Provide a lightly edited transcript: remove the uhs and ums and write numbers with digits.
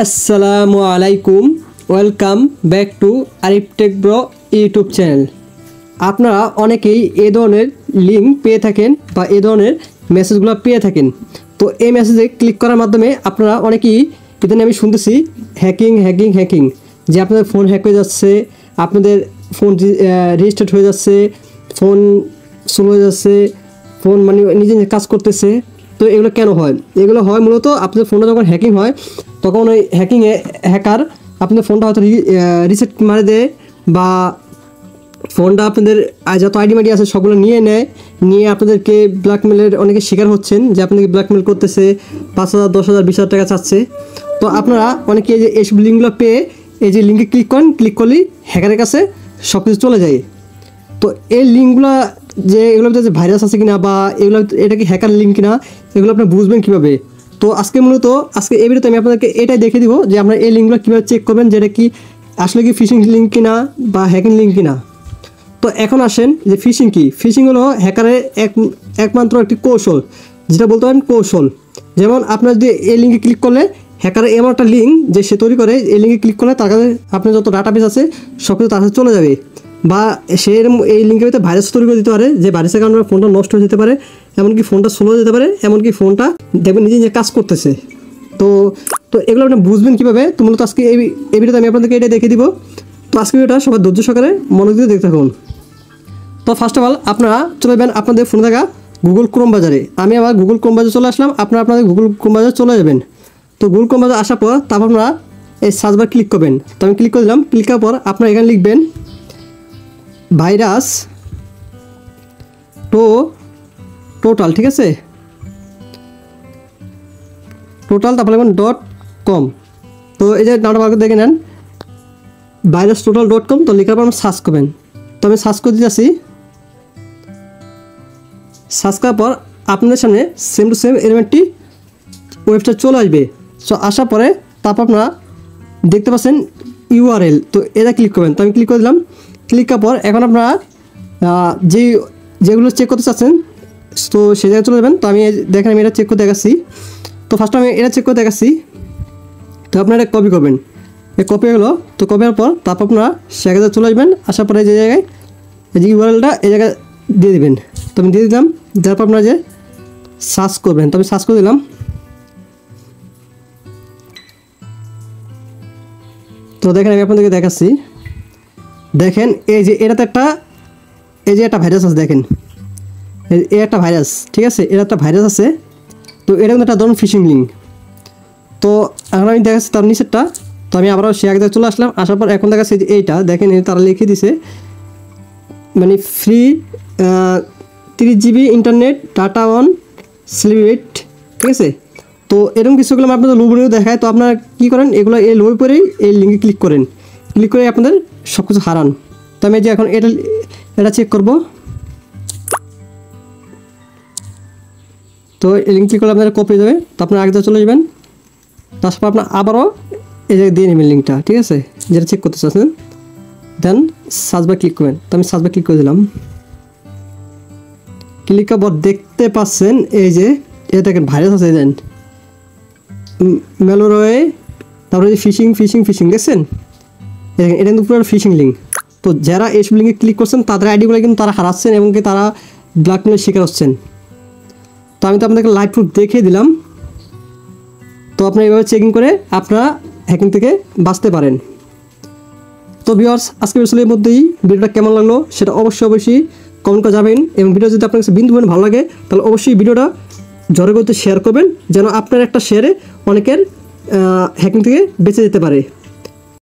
আসসালামু আলাইকুম, welcome back to Arif tech bro YouTube channel. আপনারা অনেকেই এই ধরনের লিঙ্ক পেয়ে থাকেন বা এই ধরনের মেসেজগুলো পেয়ে থাকেন। তো এই মেসেজে ক্লিক করার মাধ্যমে আপনারা অনেকেই ইদানিং আমি শুনতেছি হ্যাকিং হ্যাকিং হ্যাকিং, যে আপনাদের ফোন হ্যাক হয়ে যাচ্ছে, আপনাদের ফোন রেজিস্টার্ড হয়ে যাচ্ছে, ফোন স্লো হয়ে যাচ্ছে, ফোন মানে নিজে নিজে কাজ করতেছে। তো এগুলো কেন হয়? এগুলো হয় মূলত আপনাদের ফোনটা যখন হ্যাকিং হয় তখন ওই হ্যাকার আপনাদের ফোনটা হয়তো রিসেট মারে দেয় বা ফোনটা আপনাদের যত আইডি মাইডি আছে সবগুলো নিয়ে আপনাদেরকে ব্ল্যাকমেলের অনেকে শিকার হচ্ছেন, যে আপনাদেরকে ব্ল্যাকমেল করতেছে, 5,000 10,000 20,000 টাকা চাচ্ছে। তো আপনারা অনেকে এই যে এইসব লিঙ্কগুলো পেয়ে এই যে লিঙ্কে ক্লিক করলেই হ্যাকারের কাছে সব কিছু চলে যায়। তো এই লিঙ্কগুলো যে এগুলোর ভিতরে যে ভাইরাস আছে কিনা বা এটা কি হ্যাকার লিঙ্ক কিনা, এগুলো আপনি বুঝবেন কীভাবে? তো আজকে এই ভিডিওতে আমি আপনাদেরকে এটাই দেখে দিব যে আপনারা এই লিঙ্কগুলো কীভাবে চেক করবেন, যেটা কি আসলে কি ফিশিং লিঙ্ক কিনা বা হ্যাকিং লিঙ্ক কিনা। তো এখন আসেন যে ফিশিং কি। ফিশিং হলো হ্যাকারের একমাত্র একটি কৌশল, যেটা বলতে পারেন কৌশল। যেমন আপনার যদি এই লিঙ্কে ক্লিক করলে হ্যাকারের এমন একটা লিঙ্ক যে সে তৈরি করে, এই লিঙ্কে ক্লিক করলে তার কাছে আপনার যত ডাটাবেস আছে সব কিছু তার কাছে চলে যাবে, বা সে এই লিঙ্কের ভিতরে ভাইরাস তৈরি করে দিতে পারে, যে ভাইরাসের কারণে ফোনটা নষ্ট হয়ে যেতে পারে, এমনকি ফোনটা স্লো হয়ে যেতে পারে, এমনকি ফোনটা দেখবেন নিজে নিজে কাজ করতেছে। তো এগুলো আপনি বুঝবেন কীভাবে? তো মূলত আজকে এই ভিডিওতে আমি আপনাদেরকে এটা দেখে দিব। তো আজকে ভিডিওটা সবাই ধৈর্য সহকারে মনোযোগ দিয়ে দেখতে থাকুন। তো ফার্স্ট অফ অল আপনারা চলে যাবেন আপনাদের ফোনে থাকা গুগল ক্রোম বাজারে। আমি আবার গুগল ক্রোম বাজারে চলে আসলাম, আপনাদের গুগল ক্রোম বাজারে চলে যাবেন। তো গুগল ক্রোম বাজারে আসার পর তারপর আপনারা এই সার্চ বার ক্লিক করবেন। তো আমি ক্লিক করে দিলাম। ক্লিক করার পর আপনারা এখানে লিখবেন ভাইরাস টোটাল, ঠিক আছে, টোটাল, তারপর লিখবেন .com। তো এই যে নামটা বার করে দেখে নেন, virus.total.com। তো লেখার পর সার্চ করবেন। তো আমি সার্চ করে দিতেছি। সার্চ করার পর আপনাদের সামনে সেম টু সেম এরকম একটি ওয়েবসাইট চলে আসবে। সো আসার পরে তারপর আপনারা দেখতে পাচ্ছেন URL। তো এটা ক্লিক করবেন। তো আমি ক্লিক করে দিলাম। ক্লিক করার পর এখন আপনারা যেগুলো চেক করতে চাচ্ছেন তো সে জায়গায় চলে যাবেন। তো আমি দেখেন আমি এটা চেক করে দেখাচ্ছি। তো ফার্স্ট আমি এটা চেক করে দেখাচ্ছি। তো আপনারা এটা কপি করবেন। এই কপি হলো। তো কপি হওয়ার পর তারপর আপনারা সে জায়গায় চলে আসবেন। আসার পরে যে জায়গায় এই যে URLটা এই জায়গায় দিয়ে দেবেন। তো আমি দিয়ে দিলাম। তারপর আপনারা যে সার্চ করবেন। তো আমি সার্চ করে দিলাম। তো দেখেন আমি আপনাদেরকে দেখাচ্ছি। দেখেন এই যে এটাতে একটা ভাইরাস আছে। দেখেন এই একটা ভাইরাস, ঠিক আছে, এটা একটা ভাইরাস আছে। তো এটা কিন্তু একটা ধরুন ফিশিং লিঙ্ক। তো এখন আমি দেখাচ্ছি তার নিচেরটা। তো আমি আবারও সে আগে চলে আসলাম। আসার পর এখন দেখাচ্ছি যে এইটা দেখেন তারা লিখে দিছে মানে free 30 GB internet data on celebrate, ঠিক আছে। তো এরকম কিছুগুলো আমি আপনাদের লোভনীয় দেখায়। তো আপনারা কী করেন, এগুলো এই লোভে পরেই এই লিঙ্কে ক্লিক করেন। ক্লিক করে আপনাদের সব কিছু হারান। তো আমি যে এখন এটা চেক করব। তো এই লিঙ্ক ক্লিক করলে আপনারা কপি যাবে। তো আপনারা আগে চলে যাবেন। তারপর আপনার আবারও এই জায়গায় দিয়ে নেবেন লিঙ্কটা, ঠিক আছে, যেটা চেক করতে চাচ্ছেন। দেন সার্চ বার ক্লিক করবেন। তো আমি সার্চ বার ক্লিক করে দিলাম। ক্লিক করার পর দেখতে পাচ্ছেন এই যে এটা দেখেন ভাইরাস আছে, দেন ম্যালওয়্যার, তারপরে যে ফিশিং দেখছেন, এটা কিন্তু পুরো ফিশিং লিঙ্ক। তো যারা এইসব লিঙ্কে ক্লিক করছেন তাদের আইডিগুলো কিন্তু তারা হারাচ্ছেন এবং কি তারা ব্ল্যাকমেলের শিকার হচ্ছেন। তো আমি তো আপনাদেরকে লাইভ প্রুফ দেখিয়ে দিলাম। তো আপনারা এইভাবে চেকিং করে আপনারা হ্যাকিং থেকে বাঁচতে পারেন। তো ভিউয়ার্স, আজকের ভিডিওর মধ্যেই ভিডিওটা কেমন লাগলো সেটা অবশ্যই কমেন্ট করে যাবেন। এবং ভিডিও যদি আপনার কাছে বিন্দু ভালো লাগে তাহলে অবশ্যই ভিডিওটা জোরে করতে শেয়ার করবেন, যেন আপনার একটা শেয়ারে অনেকের হ্যাকিং থেকে বেঁচে যেতে পারে।